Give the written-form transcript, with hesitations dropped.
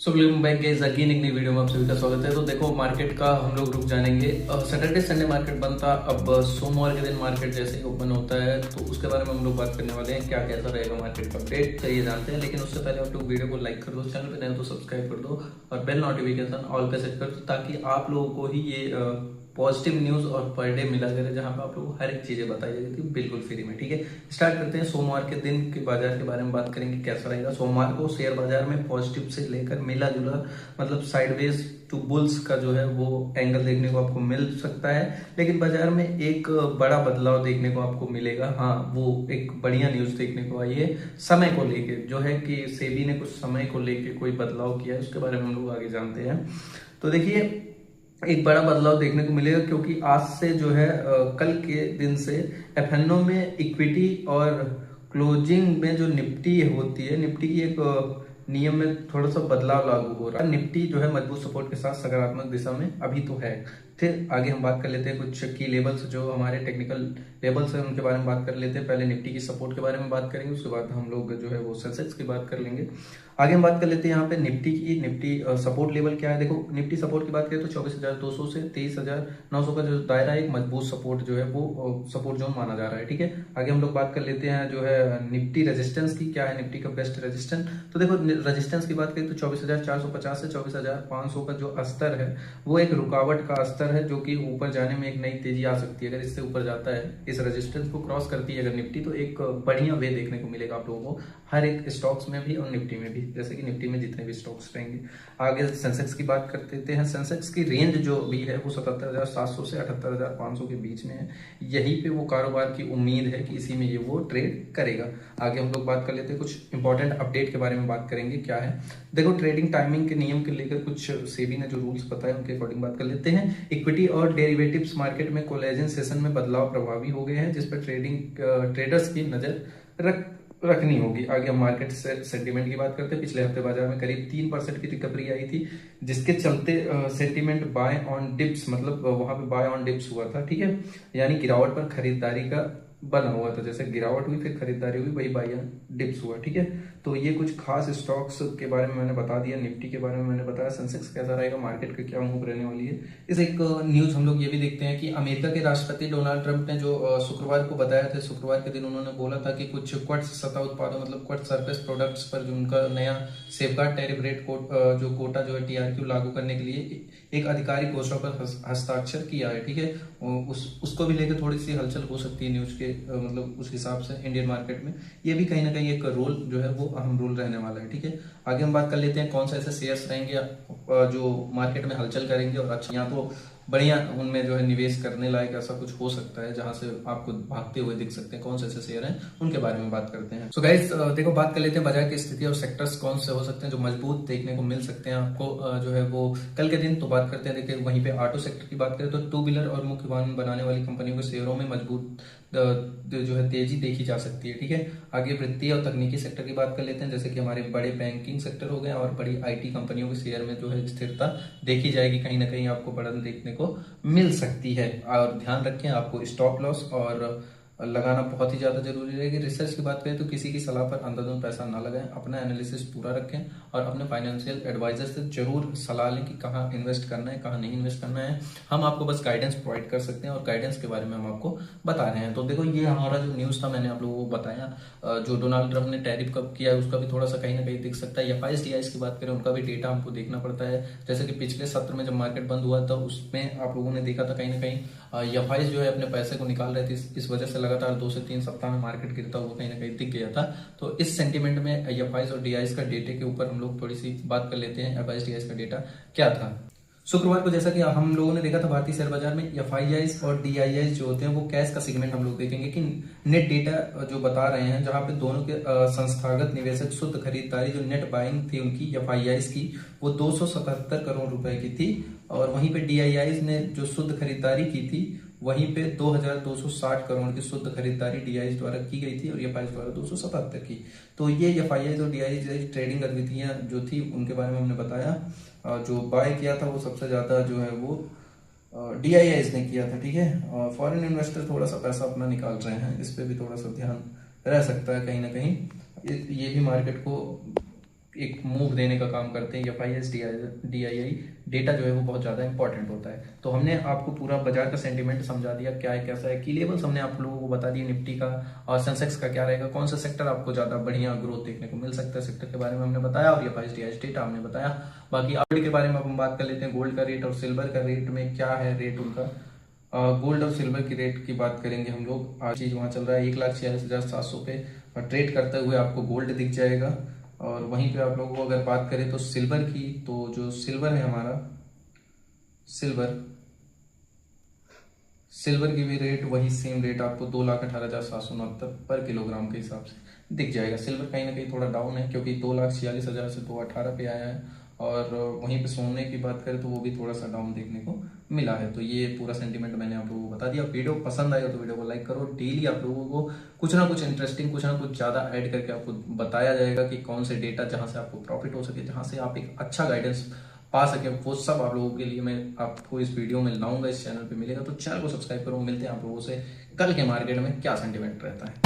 Welcome back guys, again एक नई video में आप सभी का स्वागत है। तो देखो, मार्केट का हम लोग रुक जानेंगे। सैटरडे संडे मार्केट बंद था। अब सोमवार के दिन मार्केट जैसे ही ओपन होता है तो उसके बारे में हम लोग बात करने वाले हैं। क्या कैसा रहेगा मार्केट का अपडेट चाहिए जानते हैं, लेकिन उससे पहले आप लोग वीडियो को लाइक कर दो, चैनल पे नए हो तो सब्सक्राइब कर दो और बेल नोटिफिकेशन ऑल पे सेट कर दो, ताकि आप लोगों को ही ये पॉजिटिव न्यूज और पर डे मिला करे, जहां पे आप लोगों को हर एक चीजें बताई जाती है बिल्कुल फ्री में। ठीक है, स्टार्ट करते हैं। सोमवार के दिन के बाजार के बारे में बात करेंगे, कैसा रहेगा। सोमवार को शेयर बाजार में पॉजिटिव से लेकर मिला जुला, मतलब साइडवेज टू बुल्स का जो है वो एंगल देखने को आपको मिल सकता है, लेकिन बाजार में एक बड़ा बदलाव देखने को आपको मिलेगा। हाँ, वो एक बढ़िया न्यूज देखने को आई है समय को लेके, जो है कि सेबी ने कुछ समय को लेके कोई बदलाव किया है, उसके बारे में हम लोग आगे जानते हैं। तो देखिए, एक बड़ा बदलाव देखने को मिलेगा, क्योंकि आज से जो है कल के दिन से एफएनओ में इक्विटी और क्लोजिंग में जो निफ्टी होती है, निफ्टी की एक नियम में थोड़ा सा बदलाव लागू हो रहा है। निफ्टी जो है मजबूत सपोर्ट के साथ सकारात्मक दिशा में अभी तो है। फिर आगे हम बात कर लेते हैं कुछ की लेवल्स, जो हमारे टेक्निकल लेवल्स हैं उनके बारे में बात कर लेते हैं। पहले निफ्टी की सपोर्ट के बारे में बात करेंगे, उसके बाद हम लोग जो है वो सेंसेक्स की बात कर लेंगे। आगे हम बात कर लेते हैं यहाँ पे निफ्टी की। निफ्टी सपोर्ट लेवल क्या है। देखो, निफ्टी सपोर्ट की बात करें तो 24,200 से 23,900 का जो दायरा है, एक मजबूत सपोर्ट जो है वो सपोर्ट जोन माना जा रहा है। ठीक है, आगे हम लोग बात कर लेते हैं जो है निफ्टी रेजिस्टेंस की। क्या है निफ्टी का बेस्ट रेजिस्टेंस। तो देखो, रेजिस्टेंस की बात करें तो 24,450 से 24,500 का जो स्तर है वो एक रुकावट का स्तर है, जो कि ऊपर जाने में एक नई तेजी आ सकती है। अगर इससे ऊपर जाता है, इस रेजिस्टेंस को क्रॉस करती है अगर निफ्टी, तो एक बढ़िया वे देखने को मिलेगा आप लोगों को हर एक स्टॉक्स में भी और निफ्टी में भी, जैसे कि निफ्टी में जितने भी स्टॉक्स रहेंगे। आगे सेंसेक्स की बात कर लेते हैं। सेंसेक्स की रेंज जो भी है वो 77,700 से 78,500 के बीच में है। यहीं पे वो कारोबार की उम्मीद है कि इसी में ये वो ट्रेड करेगा। आगे हम लोग बात कर लेते हैं, कुछ इंपॉर्टेंट अपडेट के बारे में बात करेंगे। क्या है, देखो, ट्रेडिंग टाइमिंग के नियम के लेकर कुछ सेबी ने जो रूल्स बताए उनके अकॉर्डिंग बात कर लेते हैं। इक्विटी और डेरिवेटिव्स मार्केट में कोलेजन सेशन में बदलाव प्रभावी हो गए हैं, जिस पर ट्रेडर्स की नजर रखनी होगी। आगे हम मार्केट सेंटीमेंट की बात करते हैं। पिछले हफ्ते बाजार में करीब 3% की रिकवरी आई थी, जिसके चलते सेंटीमेंट बाय ऑन डिप्स, मतलब वहां पे बाय ऑन डिप्स हुआ था। ठीक है, यानी गिरावट पर खरीदारी का बना हुआ था। जैसे गिरावट हुई फिर खरीदारी हुई, वही बाय ऑन डिप्स हुआ। ठीक है, तो ये कुछ खास स्टॉक्स के बारे में मैंने बता दिया। निफ्टी के बारे में मैंने बताया। सेंसेक्स कैसा रहेगा, मार्केट की क्या मूव रहने वाली है। इस एक न्यूज हम लोग ये भी देखते हैं कि अमेरिका के राष्ट्रपति डोनाल्ड ट्रंप ने जो शुक्रवार को बताया था, शुक्रवार के दिन उन्होंने बोला था कि कुछ क्वार्ट्ज सतह उत्पादों, मतलब क्वार्ट्ज सरफेस प्रोडक्ट्स पर जो उनका नया सेफगार्ड टैरिफ रेट जो कोटा जो है टीआरक्यू लागू करने के लिए एक आधिकारिक घोषणा पर हस्ताक्षर किया है। ठीक है, उसको भी लेकर थोड़ी सी हलचल हो सकती है न्यूज के, मतलब उस हिसाब से इंडियन मार्केट में ये भी कहीं ना कहीं एक रोल जो है वो अहम रोल रहने वाला है। ठीक है, आगे हम बात कर लेते हैं कौन सा ऐसे शेयर्स रहेंगे जो मार्केट में हलचल करेंगे और अच्छा, यहाँ तो बढ़िया उनमें जो है निवेश करने लायक ऐसा कुछ हो सकता है जहां से आपको भागते हुए दिख सकते हैं। कौन से ऐसे शेयर हैं उनके बारे में बात करते हैं। सो गाइस, देखो, बात कर लेते हैं बाजार की स्थिति और सेक्टर्स कौन से हो सकते हैं जो मजबूत देखने को मिल सकते हैं आपको जो है वो कल के दिन। तो बात करते हैं, देखिए, वहीं पे ऑटो सेक्टर की बात करें तो टू व्हीलर और मुख्य वाहन बनाने वाली कंपनियों के शेयरों में मजबूत जो है तेजी देखी जा सकती है। ठीक है, आगे वित्तीय और तकनीकी सेक्टर की बात कर लेते हैं, जैसे कि हमारे बड़े बैंकिंग सेक्टर हो गए और बड़ी आईटी कंपनियों के शेयर में जो है स्थिरता देखी जाएगी। कहीं ना कहीं आपको बढ़त देखने को मिल सकती है। और ध्यान रखें, आपको स्टॉप लॉस और लगाना बहुत ही ज्यादा जरूरी रहेगी। रिसर्च की बात करें तो किसी की सलाह पर अंधाधुंध पैसा ना लगाएं, अपना एनालिसिस पूरा रखें और अपने फाइनेंशियल एडवाइजर से जरूर सलाह लें कि कहाँ इन्वेस्ट करना है, कहाँ नहीं इन्वेस्ट करना है। हम आपको बस गाइडेंस प्रोवाइड कर सकते हैं और गाइडेंस के बारे में हम आपको बता रहे हैं। तो देखो, ये हमारा जो न्यूज था मैंने आप लोगों को बताया। जो डोनाल्ड ट्रंप ने टैरिफ कब किया है उसका भी थोड़ा सा कहीं ना कहीं दिख सकता है। एफआईएस डीआईएस की बात करें, उनका भी डेटा हमको देखना पड़ता है। जैसे कि पिछले सत्र में जब मार्केट बंद हुआ था उसमें आप लोगों ने देखा था कहीं ना कहीं एफआईएस जो है अपने पैसे को निकाल रहे थे, इस वजह से लगातार 2 से 3 सप्ताह में मार्केट गिरता हुआ कहीं ना कहीं दिख गया था। तो इस सेंटीमेंट में एफआईएस और डीआईएस का डेटा के ऊपर हम लोग थोड़ी सी बात कर लेते हैं। एफआईएस डीआईएस का डेटा क्या था शुक्रवार को, जैसा कि हम लोगों ने देखा था भारतीय शेयर बाजार में एफआईआईस और डीआईआईस जो होते हैं वो कैश का सेगमेंट हम लोग देखेंगे कि नेट डेटा जो बता रहे हैं, जहां पे दोनों के संस्थागत निवेशक शुद्ध खरीदारी जो नेट बाइंग थी उनकी एफआईआईस की वो 277 करोड़ रुपए की थी, और वहीं पे डीआईआईस ने जो शुद्ध खरीदारी की थी वहीं पे 2260 करोड़ की शुद्ध खरीदारी डीआईएस द्वारा की गई थी और एफआईआईस द्वारा 277 की। तो ये एफआईआईस और डीआईएस ट्रेडिंग गतिविधियां जो थी उनके बारे में हमने बताया। जो बाय किया था वो सबसे ज्यादा जो है वो डीआईआईस ने किया था। ठीक है, फॉरेन इन्वेस्टर थोड़ा सा पैसा अपना निकाल रहे हैं, इस पे भी थोड़ा सा ध्यान रह सकता है कहीं ना कहीं। ये भी मार्केट को एक मूव देने का काम करते हैं। FIS DII डेटा जो है वो बहुत ज़्यादा इंपॉर्टेंट होता है। तो हमने आपको पूरा बाजार का सेंटीमेंट समझा दिया, क्या है कैसा है, की लेवल्स हमने आप लोगों को बता दिए, निफ्टी का और सेंसेक्स का क्या रहेगा, कौन सा सेक्टर आपको ज़्यादा बढ़िया ग्रोथ देखने को मिल सकता है, सेक्टर के बारे में हमने बताया, और FIS DII डेटा हमने बताया। बाकी गोल्ड के बारे में अब हम बात कर लेते हैं। गोल्ड का रेट और सिल्वर का रेट में क्या है रेट उनका। गोल्ड और सिल्वर की रेट की बात करेंगे हम लोग। आज चीज वहाँ चल रहा है 1,46,700 पे ट्रेड करते हुए आपको गोल्ड दिख जाएगा। और वहीं पे आप लोगों को अगर बात करें तो सिल्वर की, तो जो सिल्वर है हमारा, सिल्वर की भी रेट वही सेम रेट आपको 2,18,769 पर किलोग्राम के हिसाब से दिख जाएगा। सिल्वर कहीं ना कहीं थोड़ा डाउन है क्योंकि 2,46,000 से 2,18 पे आया है। और वहीं पे सोने की बात करें तो वो भी थोड़ा सा डाउन देखने को मिला है। तो ये पूरा सेंटीमेंट मैंने आप लोगों को बता दिया। वीडियो पसंद आएगा तो वीडियो को लाइक करो। डेली आप लोगों को कुछ ना कुछ इंटरेस्टिंग, कुछ ना कुछ ज़्यादा ऐड करके आपको बताया जाएगा कि कौन से डेटा जहाँ से आपको प्रॉफिट हो सके, जहाँ से आप एक अच्छा गाइडेंस पा सके, वो सब आप लोगों के लिए मैं आपको इस वीडियो में लाऊंगा, इस चैनल पे मिलेगा। तो चैनल को सब्सक्राइब करो। मिलते हैं आप लोगों से कल के मार्केट में क्या सेंटीमेंट रहता है।